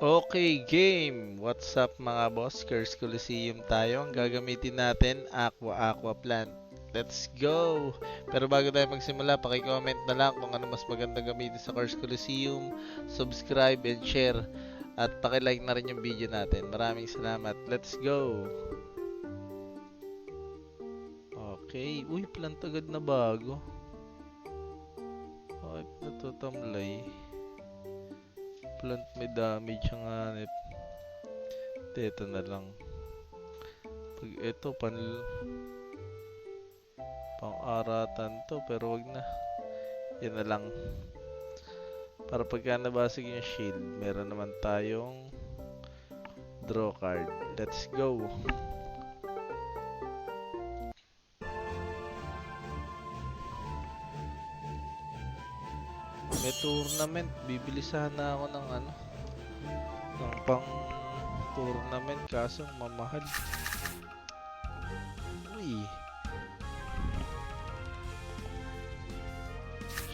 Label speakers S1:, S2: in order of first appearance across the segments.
S1: Okay, game! What's up mga boss? Curse Coliseum tayo. Ang gagamitin natin, Aqua Plant. Let's go! Pero bago tayo magsimula, paki-comment na lang kung ano mas maganda gamitin sa Curse Coliseum. Subscribe and share. At paki-like na rin yung video natin. Maraming salamat. Let's go! Okay. Uy, plant agad na bago. Okay, natutamlay. Plant may damage ang hanip. Ito na lang. Pag ito, pang-aratan to, pero wag na. Yan na lang. Para pagka nabasag yung shield, meron naman tayong draw card. Let's go! May tournament. Bibili sana ako ng ng pang tournament kaso mamahal. Uy!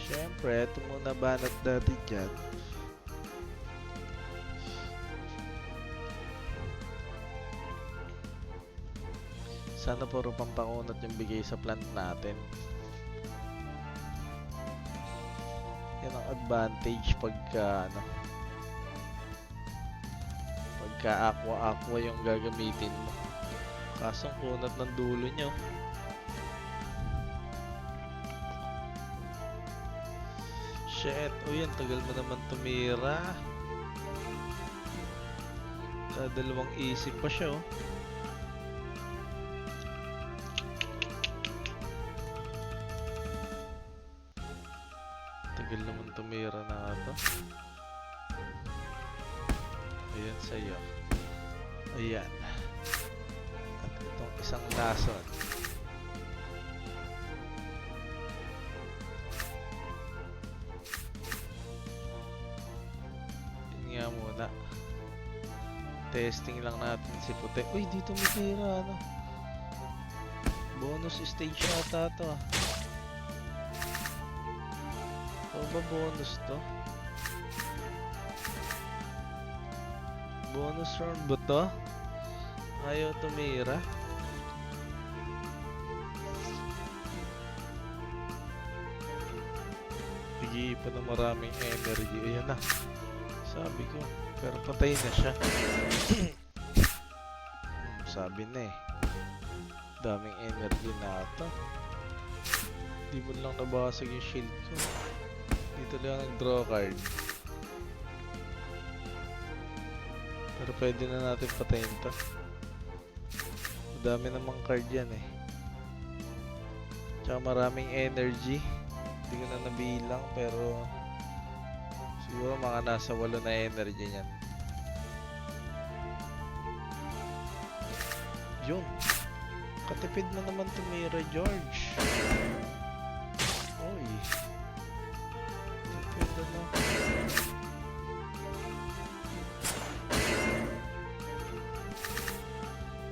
S1: Siyempre, ito muna banat natin dyan. Sana puro pampangunat yung bigay sa plant natin. Yan ang advantage pagka pagka aqua yung gagamitin mo. Kaso kunat ng dulo nyo. Shit, uy, ang tagal mo naman tumira. Dalawang isip pa siya, oh. Tagal naman tumira na ito. Ayan sa'yo. Ayan. At itong isang lason. Yun nga muna. Testing lang natin si puti. Uy, dito may tira, ano? Bonus stage yata to, ah. O ba bonus to? Bonus round ba to? Ayaw tumira. Nag-iipan na maraming energy. Ayan na. Sabi ko. Pero patay na siya. Sabi na eh. Daming energy na ito. Di mo lang nabasag yung shield ko. Dito lang nag-draw card. Pero pwede na natin patayin to. Madami namang card yan eh. Tsaka maraming energy. Hindi ko na nabilang pero siguro mga nasa 8 na energy niyan. Yun. Katipid mo naman tumira, George. Oy. Tipid na.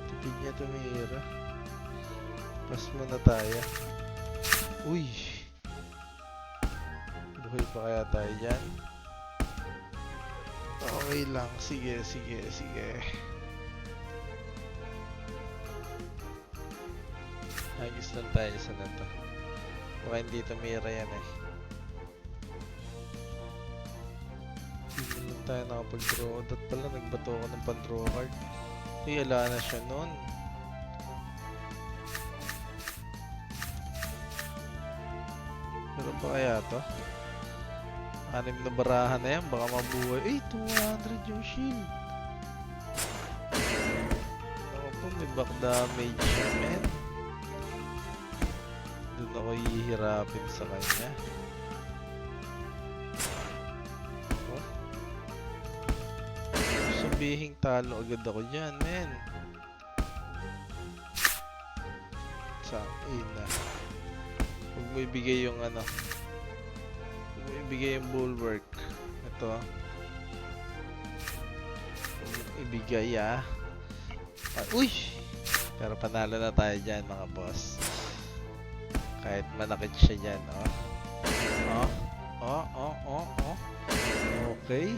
S1: Tipid niya tumira. Pas muna tayo. Uy. Buhay pa kaya tayo dyan? Okay lang. Sige. Agis lang tayo sa nato. Baka hindi tumira yan eh. Hindi lang tayo nakapag-draw. Dat pala nagbato ako ng pan-draw card. Uy, ala na siya nun. Pero ba kaya to? 6 na barahan na yan. Baka mabuhay. Eh, 200 yung shield. Ako po, may back damage siya, men. Doon ako hihirapin sa kanya. Oh. Sabihing talo agad ako dyan, men. Ina. Huwag mo ibigay yung Huwag mo ibigay yung bulwark. Ito. Huwag mo ibigay, ah. Uy! Pero panalo na tayo dyan, mga boss. Kahit manakit siya dyan, oh. Okay.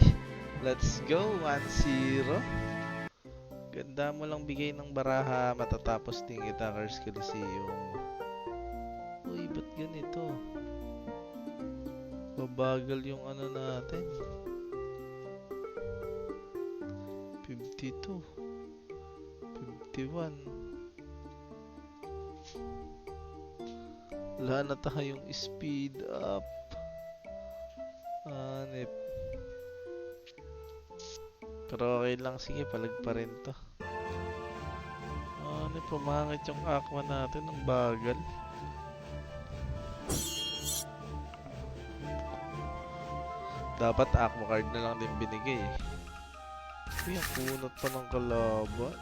S1: Let's go, 1-0. Ganda mo lang bigay ng baraha, matatapos din kita, Cars Coliseum. Uy, ba't ganito? Babagal yung ano natin. 52, 51. Wala na tayong speed up. Anip. Pero okay lang, sige, palag pa rin to. Anip, pumangit yung aqua natin, ang bagal. Dapat aqua card na lang din binigay eh. Uy, ang kunot pa ng kalaban.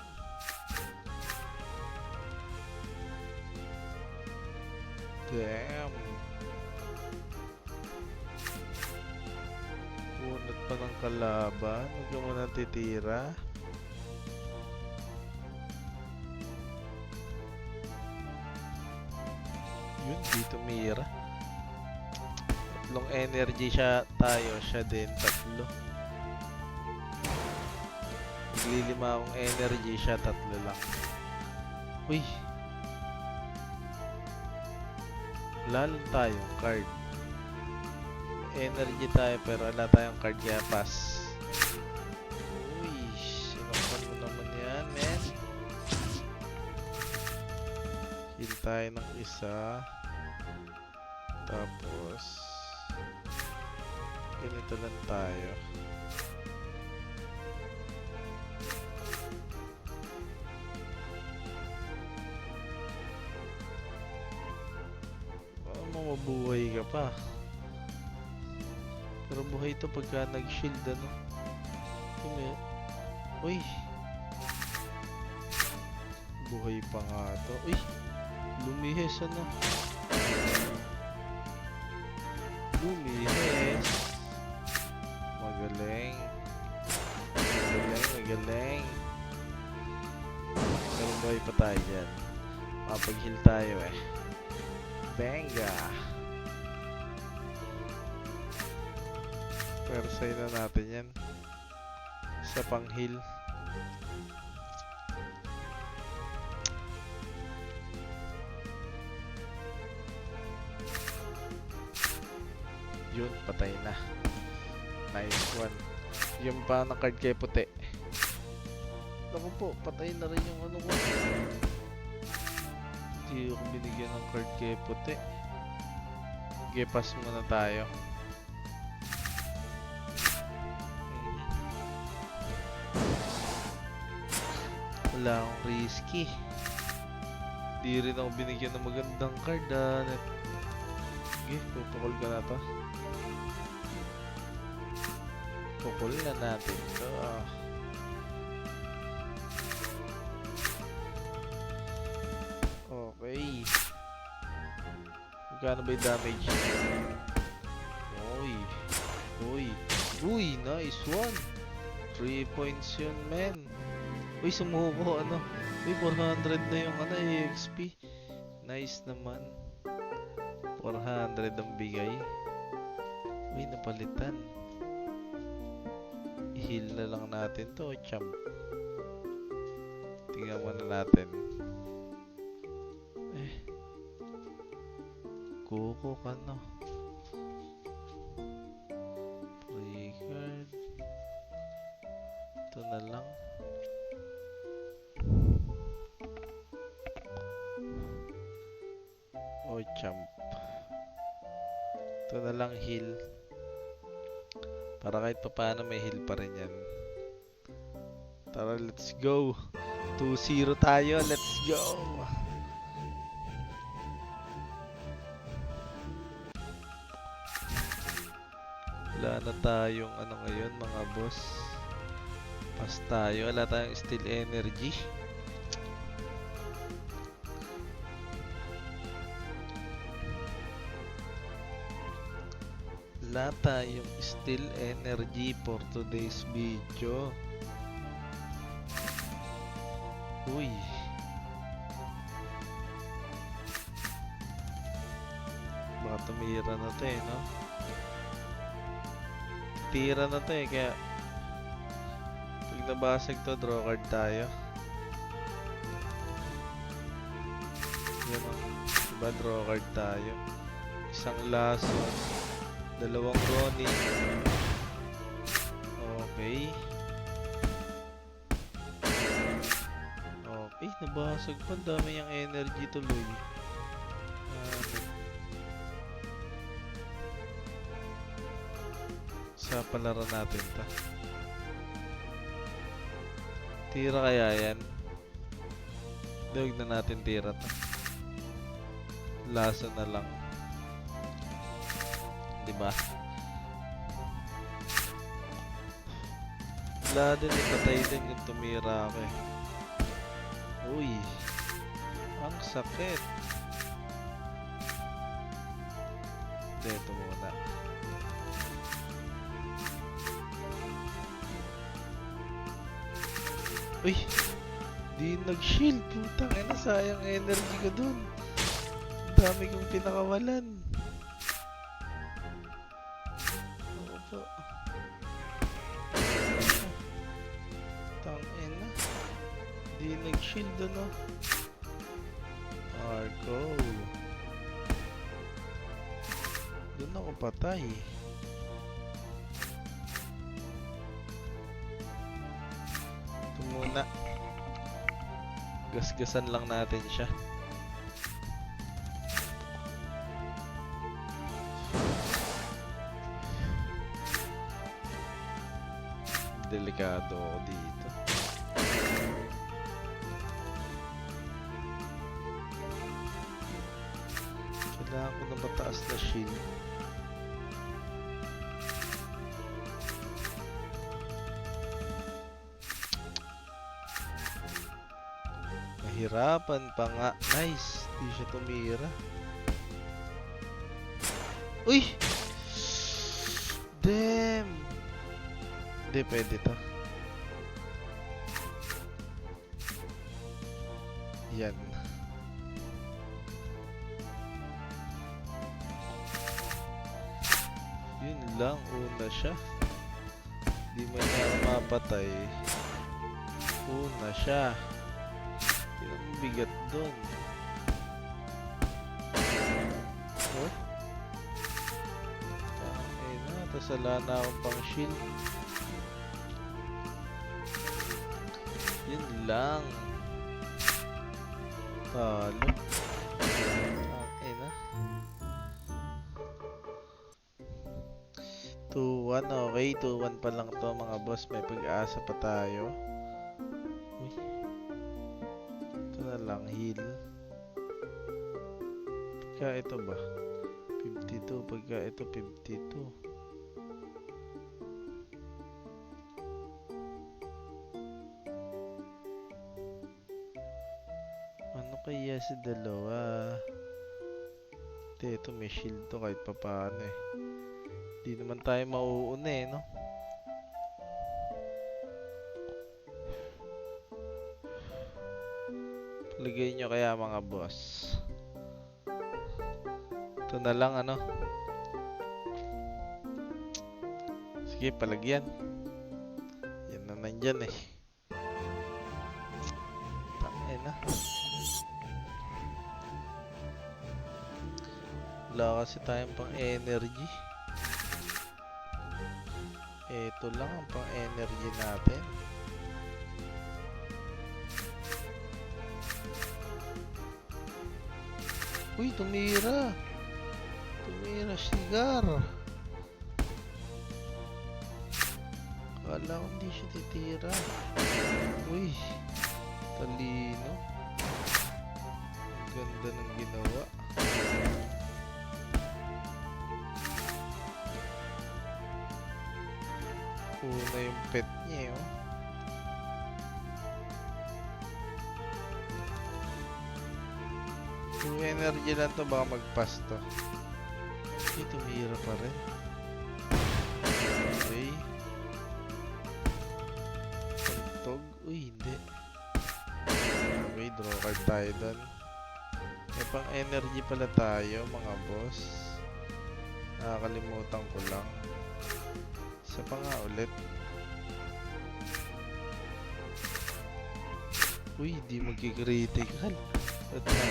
S1: Damn. Kunot pa ng kalaban. Huwag ka muna titira. Yun, di tumira. Tatlong energy siya tayo. Siya din, tatlo. Naglilima akong energy siya, tatlo lang. Uy. Lalo tayong card. Energy tayo pero wala tayong card kaya pass. Uy, sinakpan mo naman yan, men. Heal tayo ng isa. Tapos ganito lang tayo. Mabuhay ka pa. Pero buhay ito pagka nag-shield ano. Uy. Buhay pa nga to. Uy. Lumihes ano. Lumihes. Magaling. Magaling, magaling. Pero buhay pa tayo dyan. Mapag-heal tayo eh. Benga. Pero sa'yo na natin yan. Sa pang-heal. Yun, patay na. Nice one. Yung pa ng card kay puti. Naku po, patay na rin yung ano ko. Hindi ako binigyan ng card kay puti. Okay, pass muna tayo. Wala akong risky. Di rin ako binigyan ng magandang card. Okay, tutukol ka na to. Tukol na natin to. Okay. Magkano ba yung damage? Uy. Uy. Uy, nice one. 3 points yun, men. Uy, sumuko, ano. Uy, 400 na yung ano, EXP. Nice naman. 400 ang bigay. Uy, napalitan. I-heal na lang natin to, champ. Tingnan muna natin. Kuko ka no. Pre-card. Ito na lang. O champ. Ito na lang heal. Para kahit pa paano may heal pa rin yan. Tara, let's go. 2-0 tayo. Let's go. Wala na tayong ano ngayon mga boss. Pass tayo. Wala tayong steel energy. Wala tayong steel energy for today's video. Uy. Baka tumira na to eh, no? Tira na to eh, kaya nabasag to, draw card tayo. Yan o. Diba, draw card tayo. Isang laso. Dalawang Ronin. Okay. Okay, nabasag pa. Dami yung energy tuloy. Sa palaran natin ta. Tira kaya yan? Huwag na natin tira to. Lasa na lang. Diba? Wala din, ipatay din yung tumira ako eh. Uy, ang sakit. Ito muna. Uy, di nag-shield. Putang ina, sayang energy ko dun. Ang dami kong pinakawalan. Opo. Tang ina. Di nag-shield dun, oh. Argo. Dun ako patay. Ito muna. Gasgasan lang natin siya. Delikado ako dito. Kailangan ko na mataas na shield. Hirapan pa nga. Nice. Di siya tumira. Uy! Damn! Hindi pwede to. Yan. Yun lang. Una siya. Di mo niya mapatay. Una siya. Ang bigat doon. Oh? Tangin na. Tapos wala na akong pang shield. Yun lang. Talo. Tangin na. 2-1. Okay. 2-1 pa lang to mga boss. May pag-asa pa tayo. Lang heal. Pagka ito ba 52, pagka ito 52. Ano kaya si dalawa? Ito may shield to kahit papaano eh. Di naman tayo mauuna eh, no? Ligay nyo kaya mga boss. Ito na lang ano. Sige, palagyan. Yan na nandyan eh. Tangin na. Wala kasi tayong pang energy. Ito lang ang pang energy natin. Uy, tumira. Tumira, sigar. Kala ko hindi siya titira. Uy, talino. Ang ganda ng ginawa. Una yung pet niya, oh. Yung energy lang to, baka mag-pass to. Okay, tumira pa rin. Okay. Pantog. Uy, hindi. Okay, draw card tayo doon. May pang energy pala tayo, mga boss. Nakakalimutan ko lang. Isa pa nga ulit. Uy, di magkikritical. Ba't na?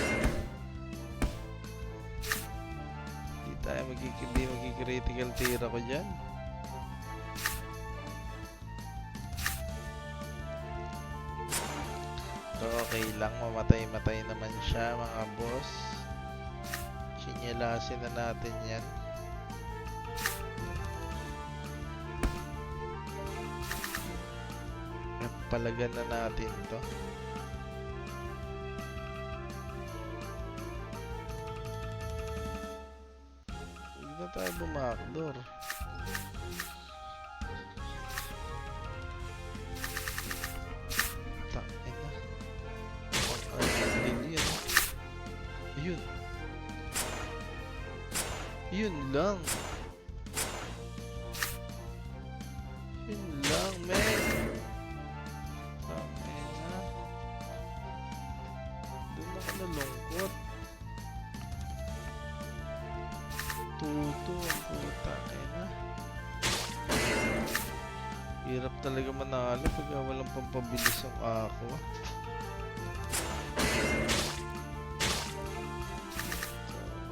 S1: Di magkikritical tira ko dyan. Pero okay lang, mamatay-matay naman siya mga boss. Sinyalasin na natin yan. Palagan na natin to. Huwag na tayo bumakdor. Tain na. Pang-arcade yan. Ayun. Yun lang. Yun lang, men. Doon ako nalungkot. Tuto ang puta. Kaya na. Hirap talaga manalo pag walang pampabilis ang ako.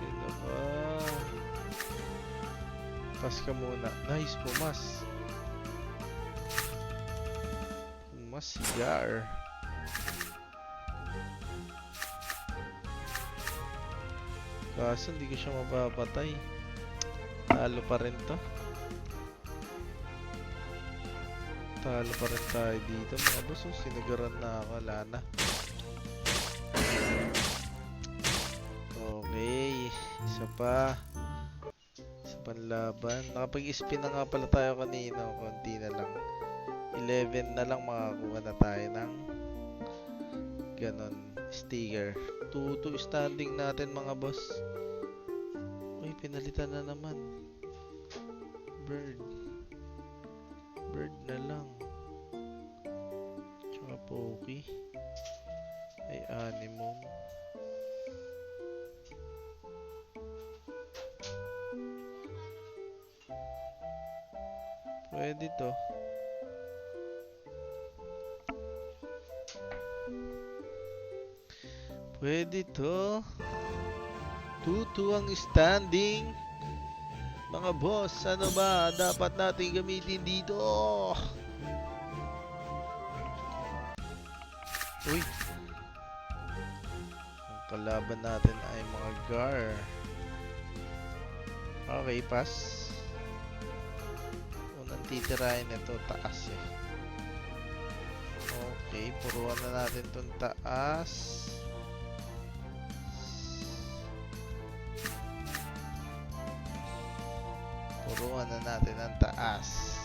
S1: Ito ka. Pas ka muna. Nice, pumas. Pumas, cigar. Kaso hindi ko siya mapapatay. Talo pa rin to. Talo pa rin tayo dito mga boss. Sinagaran na ako. Wala na. Okay. Isa pa. Isa panlaban. Nakapag-spin na nga pala tayo kanina. Konti na lang. 11 na lang makakuha na tayo ng ganon sticker. 2 standing natin mga boss. Uy, pinalitan na naman. Bird na lang. Tsaka Poki. Ay, Animum. Pwede to. Pwede to. 2-2 ang standing. Mga boss, ano ba dapat natin gamitin dito? Uy. Ang kalaban natin ay mga Gar. Okay, pass. Unang titirahin ito, taas eh. Okay, puruan na natin itong taas. Puruan na natin ang taas.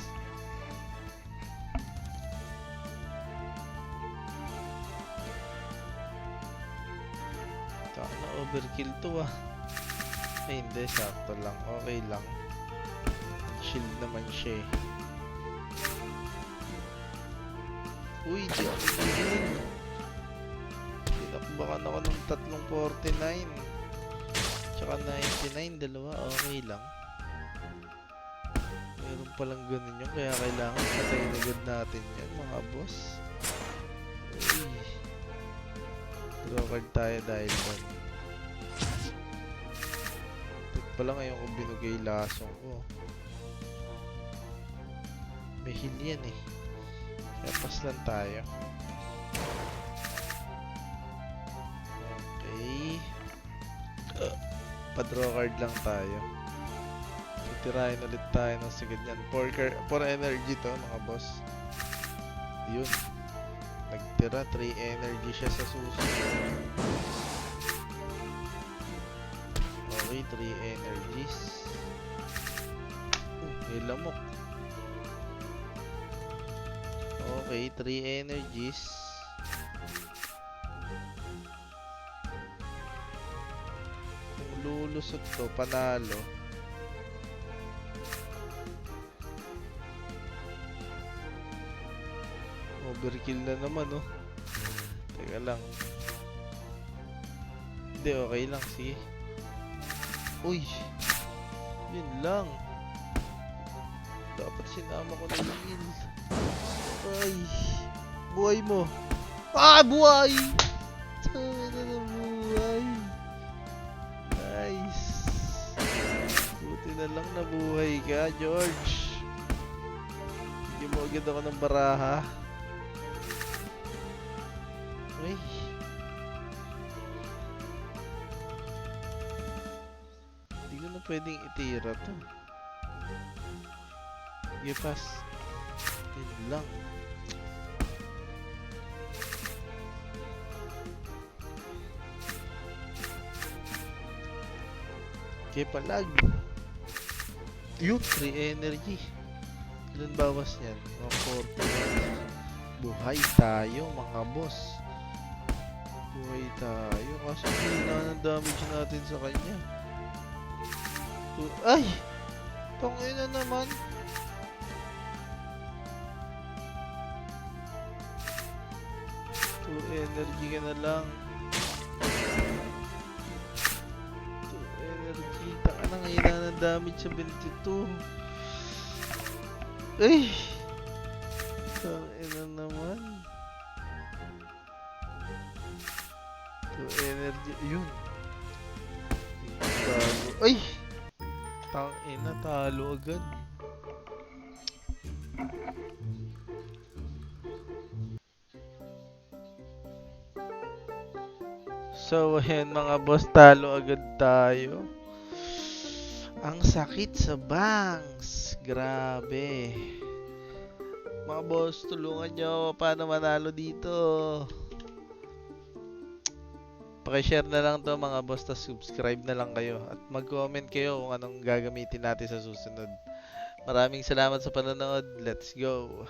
S1: Ito na overkill to ah. Ay hindi, sakto lang. Okay lang. Shield naman siya eh. Uy, di ako nagigil. Tinakbakan ako ng 349. Tsaka 99, dalawa. Okay lang. Meron palang ganun yun, kaya kailangan patayin agad natin yan mga boss. Uy. Draw card tayo dahil doon. Ito pala ngayon kung binugay lasong ko. May heal yan eh. Kaya pass lang tayo. Okay. Pa-draw card lang tayo. Tirahin ulit tayo ng sigad yan. 4 energy to mga boss. Yun. Nagtira 3 energy siya sa susunod. Okay, 3 energies. May lamok. Okay, 3 energies. Kung lulusot to, panalo. Overkill na naman, oh. Teka lang. Hindi, okay lang. Sige. Uy! Yun lang. Dapat sinama ko na yung heal. Ay! Buhay mo! Ah, buhay! Tangina na buhay. Nice. Buti na lang nabuhay ka, George. Bigyan mo agad ako ng baraha. Uy. Hindi ko na pwedeng itira to. Sige, pass. Yun lang. Okay, palag. Yun, 3 energy. Ilan bawas yan? 40. Buhay tayo, mga boss. Buhay tayo. Kaso hindi na ng damage natin sa kanya. Ay! Tangina naman. Energy ka na lang. Energy. Taka na ngayon na ng damage sa 22. Ay! Tangina naman. Energy. Yun. Talo. Ay! Tangina, talo agad. So, ayan mga boss, talo agad tayo. Ang sakit sa bangs. Grabe. Mga boss, tulungan nyo ako paano manalo dito. Pakishare na lang to mga boss, tas subscribe na lang kayo. At mag-comment kayo kung anong gagamitin natin sa susunod. Maraming salamat sa panonood. Let's go.